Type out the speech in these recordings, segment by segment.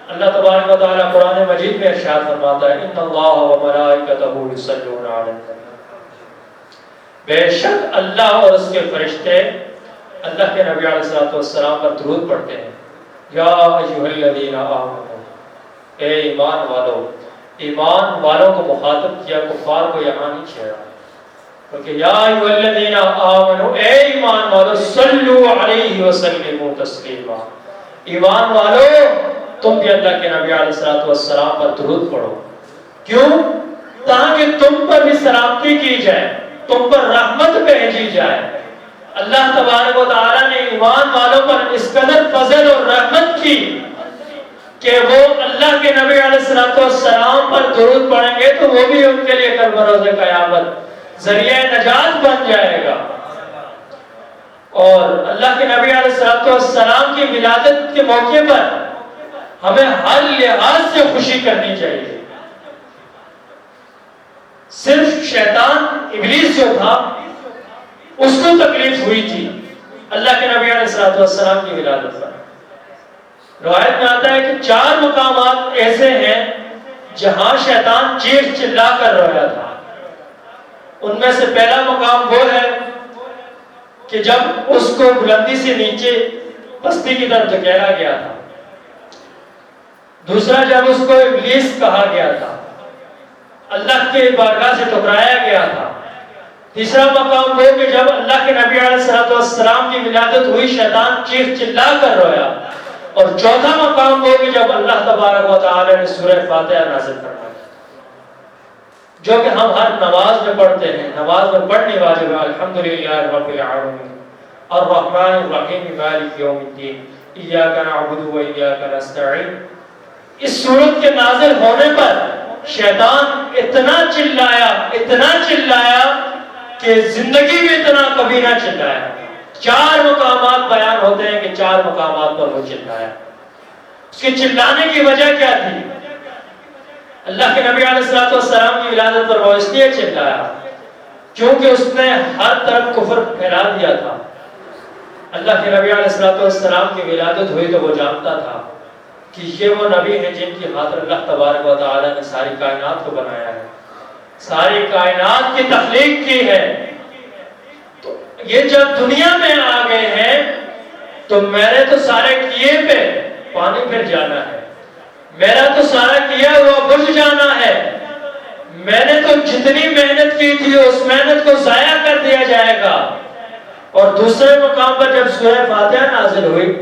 اللہ تبارک و تعالیٰ قرآن مجید میں ارشاد فرماتا ہے ان اللہ و ملائکتہ یصلون علی النبی، بے شک اللہ اور اس کے فرشتے اللہ کے نبی علیہ الصلوۃ والسلام پر درود پڑھتے ہیں۔ یا ایھا الذین آمنوا، اے ایمان والو، ایمان والوں کو مخاطب کیا، کفار کو یہاں نہیں چھیڑا، بلکہ یا ایھا الذین آمنوا، اے ایمان والو، صلو علیہ وسلموا تسلیما، ایمان والو تم بھی اللہ کے نبی علیہ الصلوۃ والسلام پر درود پڑھو۔ کیوں؟ تاکہ تم پر بھی سلامتی کی جائے، تم پر رحمت بھیجی جائے۔ اللہ تبارک و تعالیٰ نے ایمان والوں پر اس قدر فضل اور رحمت کی کہ وہ اللہ کے نبی علیہ الصلوۃ والسلام پر درود پڑھیں گے تو وہ بھی ان کے لیے کل بروز قیامت ذریعہ نجات بن جائے گا۔ اور اللہ کے نبی علیہ الصلوۃ والسلام کی ولادت کے موقع پر ہمیں ہر لحاظ سے خوشی کرنی چاہیے۔ صرف شیطان ابلیس جو تھا اس کو تکلیف ہوئی تھی اللہ کے نبی علیہ الصلوۃ والسلام کی ولادت پر۔ روایت میں آتا ہے کہ 4 مقامات ایسے ہیں جہاں شیطان چیخ چلا کر رویا تھا۔ ان میں سے پہلا مقام وہ ہے کہ جب اس کو بلندی سے نیچے پستی کی طرف دھکیلا گیا تھا۔ دوسرا جب اس کو ابلیس کہا گیا تھا، اللہ کے بارگاہ سے ٹکرایا گیا تھا۔ تیسرا مقام وہ کہ جب اللہ کے نبی علیہ الصلوۃ والسلام کی ولادت ہوئی شیطان چیخ چلا کر رویا۔ اور چوتھا مقام وہ کہ جب اللہ تبارک و تعالی نے سورہ فاتحہ نازل فرمائی، جو کہ ہم ہر نماز میں پڑھتے ہیں، نماز میں پڑھنے واجب ہے۔ الحمدللہ رب العالمین الرحمن الرحیم مالک یوم الدین ایاک نعبد و ایاک نستعین۔ اس سورت کے نازل ہونے پر شیطان اتنا چلایا کہ زندگی میں اتنا کبھی نہ چلایا۔ 4 مقامات بیان ہوتے ہیں کہ 4 مقامات پر وہ چلایا۔ اس کے چلانے کی وجہ کیا تھی؟ اللہ کے نبی علیہ الصلوۃ والسلام کی ولادت پر وہ اس لیے چلایا کیونکہ اس نے ہر طرف کفر پھیلا دیا تھا۔ اللہ کے نبی علیہ الصلوۃ والسلام کی ولادت ہوئی تو وہ جانتا تھا کہ یہ وہ نبی ہیں جن کی خاطر اللہ تبارک و تعالی نے ساری کائنات کو بنایا ہے، ساری کائنات کی تخلیق کی ہے۔ تو یہ جب دنیا میں آ گئے ہیں تو میرے تو سارے کیے پہ پانی پھر جانا ہے، میرا تو سارا کیا ہوا بجھ جانا ہے، میں نے تو جتنی محنت کی تھی اس محنت کو ضائع کر دیا جائے گا۔ اور دوسرے مقام پر جب سورہ فاتحہ نازل ہوئی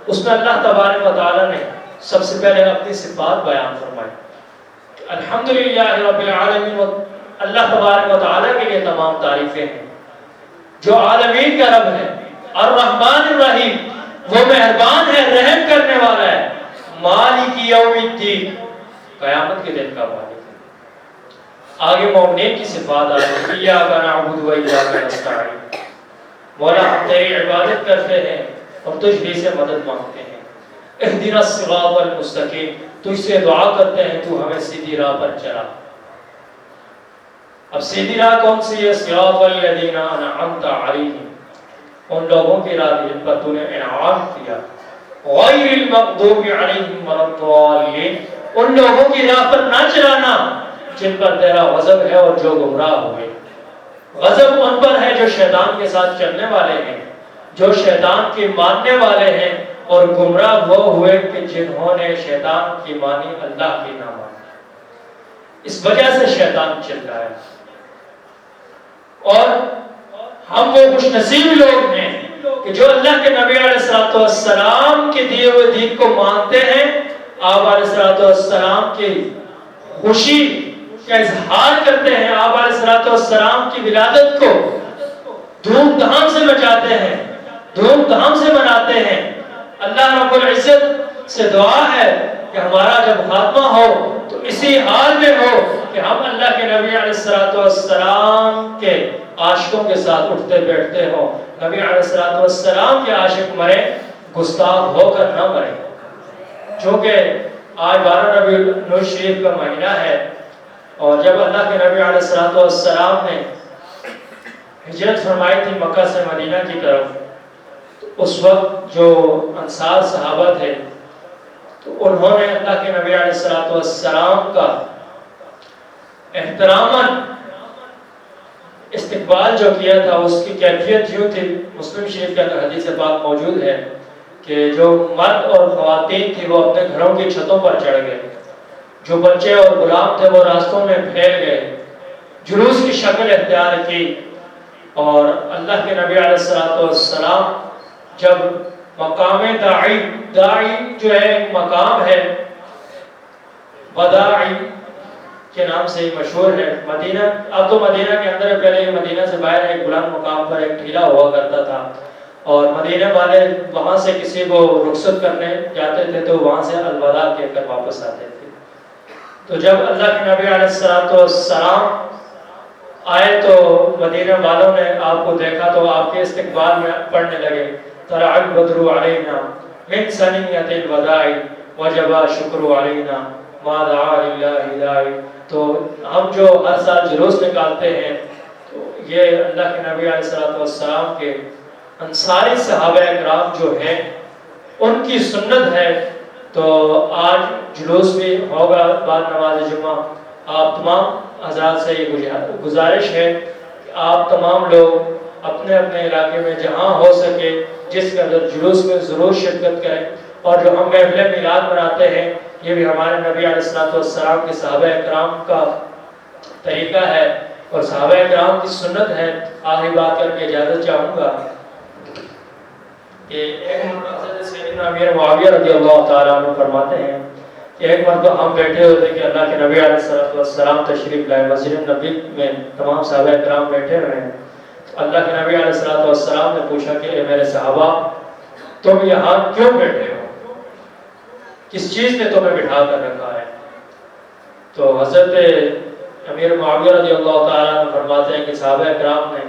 اس میں اللہ تبارک و تعالی نے سب سے پہلے اپنی صفات بیان فرمائی۔ الحمدللہ رب العالمین، اللہ تبارک و تعالیٰ کے لیے تمام تعریفیں ہیں جو عالمین کا رب ہے۔ الرحمن الرحیم، وہ مہربان ہے، رحم کرنے والا ہے۔ مالک یوم الدین، قیامت کے دن کا مالک ہے۔ آگے مومنین کی صفات آ رہی ہے، ایاک نعبد و ایاک نستعین، مولا ہم تیری عبادت کرتے ہیں اور تجھ ہی سے مدد مانگتے ہیں۔ اہدنا الصراط المستقیم، تجھ سے دعا کرتے ہیں تو ہمیں سیدھی راہ پر چلا۔ اب سیدھی راہ کون سی ہے؟ صراط الذین انعمت علیہم، ان لوگوں کی راہ جن پر تو نے انعام کیا۔ غیر المغضوب علیہم ولا الضالین، ان لوگوں کی راہ پر نہ چلانا جن پر تیرا غضب ہے اور جو گمراہ ہوئے۔ غضب ان پر ہے جو شیطان کے ساتھ چلنے والے ہیں، جو شیطان کی ماننے والے ہیں، اور گمراہ وہ ہوئے کہ جنہوں نے شیطان کی مانی اللہ کی نہ مانی۔ اس وجہ سے شیطان چل رہا ہے۔ اور ہم وہ خوش نصیب لوگ ہیں کہ جو اللہ کے نبی علیہ الصلوۃ والسلام کے دیے ہوئے دین کو مانتے ہیں، آپ علیہ الصلوۃ والسلام کی خوشی کا اظہار کرتے ہیں، آپ علیہ الصلوۃ والسلام کی ولادت کو دھوم دھام سے مچاتے ہیں، دھوم دھام سے مناتے ہیں۔ اللہ رب العزت سے دعا ہے کہ ہمارا جب خاتمہ ہو تو اسی حال میں ہو کہ ہم اللہ کے نبی علیہ الصلوۃ والسلام کے عاشقوں کے ساتھ اٹھتے بیٹھتے ہوں۔ نبی علیہ الصلوۃ والسلام کے عاشق مرے، گستاخ ہو کر نہ مرے۔ چونکہ آج 12 ربیع الاول شریف کا مہینہ ہے، اور جب اللہ کے نبی علیہ الصلوۃ والسلام نے ہجرت فرمائی تھی مکہ سے مدینہ کی طرف، اس وقت جو انصار صحابہ تھے تو انہوں نے اللہ کے نبی علیہ الصلوۃ والسلام کا احتراماً استقبال جو کیا تھا اس کی کیفیت یوں تھی. مسلم شریف کے اندر حدیث پاک موجود ہے کہ جو مرد اور خواتین تھی وہ اپنے گھروں کی چھتوں پر چڑھ گئے, جو بچے اور غلام تھے وہ راستوں میں پھیل گئے, جلوس کی شکل اختیار کی. اور اللہ کے نبی علیہ الصلوۃ والسلام جب مقام داعی جو ہے ایک مقام ہے, وداعی کے نام سے مشہور ہے, مدینہ, اب تو مدینہ کے اندر ہے, پہلے مدینہ سے باہر ایک بلند مقام پر ایک ٹھیلا ہوا کرتا تھا, اور مدینہ والے وہاں سے کسی کو رخصت کرنے جاتے تھے تو وہاں سے الوداع کہہ کر واپس آتے تھے. تو جب اللہ کے نبی علیہ الصلوۃ والسلام آئے تو مدینہ والوں نے آپ کو دیکھا تو آپ کے استقبال میں پڑھنے لگے, طلع البدر علینا من ثنیۃ الوداع وجب شکر علینا ما دعا للہ داعی. تو ہم جو ہر سال جلوس نکالتے ہیں تو یہ اللہ کے نبی علیہ الصلوۃ والسلام کے انصاری صحابہ اکرام جو ہیں ان کی سنت ہے. تو آج جلوس بھی ہوگا بعد نماز جمعہ. آپ تمام حضرات سے یہ گزارش ہے کہ آپ تمام لوگ اپنے اپنے علاقے میں جہاں ہو سکے جس کے اندر جلوس میں ضرور شرکت کریں. اور جو ہم محفل میلاد مناتے ہیں یہ بھی ہمارے نبی علیہ الصلوۃ والسلام کے صحابہ اکرام کا طریقہ ہے اور صحابہ اکرام کی سنت ہے. آخری بات کر کے اجازت چاہوں گا کہ ایک حضرت سیدنا امیر معاویہ رضی اللہ تعالیٰ عنہ فرماتے ہیں کہ ایک مرتبہ ہم بیٹھے ہوئے تھے کہ اللہ کے نبی علیہ الصلوۃ والسلام تشریف لائے, مسجد نبی میں تمام صحابہ اکرام بیٹھے ہوئے ہیں. اللہ کے نبی علیہ الصلوۃ والسلام نے پوچھا کہ اے میرے صحابہ تم یہاں کیوں بیٹھے ہو, کس چیز نے تمہیں بٹھا کر رکھا ہے؟ تو حضرت امیر معاویہ رضی اللہ تعالیٰ عنہ فرماتے ہیں کہ صحابہ اکرام نے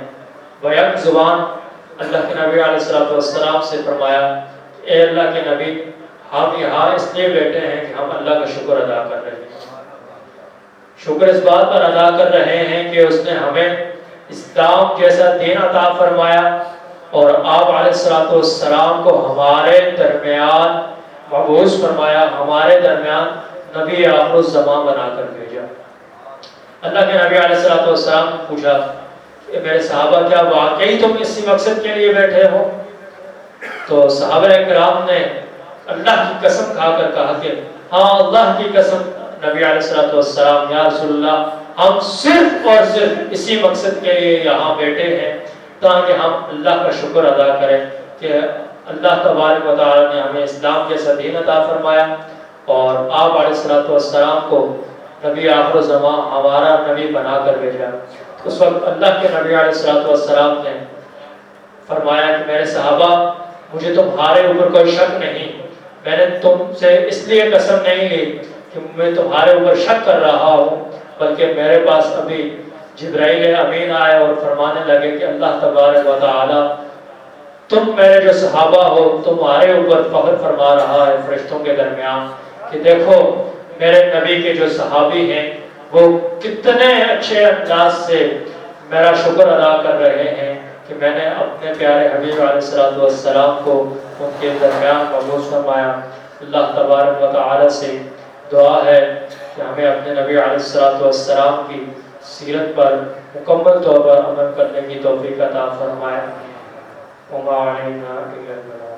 بیک زبان اللہ کے نبی علیہ الصلوۃ والسلام سے فرمایا اے اللہ کے نبی ہم یہاں اس لیے بیٹھے ہیں کہ ہم اللہ کا شکر ادا کر رہے ہیں. شکر اس بات پر ادا کر رہے ہیں کہ اس نے ہمیں اسلام جیسا دین عطا فرمایا اور آپ علیہ الصلوۃ والسلام کو ہمارے درمیان مبعوث فرمایا, ہمارے درمیان نبی آخر الزمان بنا کر بھیجا. اللہ کے نبی علیہ الصلوۃ والسلام نے پوچھا کہ میرے صحابہ کیا واقعی تم اسی مقصد کے لیے بیٹھے ہو؟ تو صحابہ اکرام نے اللہ کی قسم کھا کر کہا کہ ہاں اللہ کی قسم نبی علیہ الصلوۃ والسلام یا رسول اللہ ہم صرف اور صرف اسی مقصد کے لیے یہاں بیٹھے ہیں تاکہ ہم اللہ کا شکر ادا کریں کہ اللہ تبارک و تعالیٰ نے ہمیں اسلام جیسا دین عطا فرمایا اور آپ علیہ الصلوۃ والسلام کو نبی آخر الزمان ہمارا نبی بنا کر بھیجا. اس وقت اللہ کے نبی علیہ الصلوۃ والسلام نے فرمایا کہ میرے صحابہ مجھے تمہارے اوپر کوئی شک نہیں, میں نے تم سے اس لیے قسم نہیں لی کہ میں تمہارے اوپر شک کر رہا ہوں, بلکہ میرے پاس ابھی جبرائیل امین آئے اور فرمانے لگے کہ اللہ تبارک و تعالی تم میرے جو صحابہ ہو تمہارے اوپر فخر فرما رہا ہے فرشتوں کے درمیان کہ دیکھو میرے نبی کے جو صحابی ہیں وہ کتنے اچھے انداز سے میرا شکر ادا کر رہے ہیں کہ میں نے اپنے پیارے حبیب علیہ الصلوۃ والسلام کو ان کے درمیان مبعوث فرمایا. اللہ تبارک و تعالی سے دعا ہے کہ ہمیں اپنے نبی علیہ الصلوۃ والسلام کی سیرت پر مکمل طور پر عمل کرنے کی توفیق عطا فرمائے. وما علینا الا البلاغ.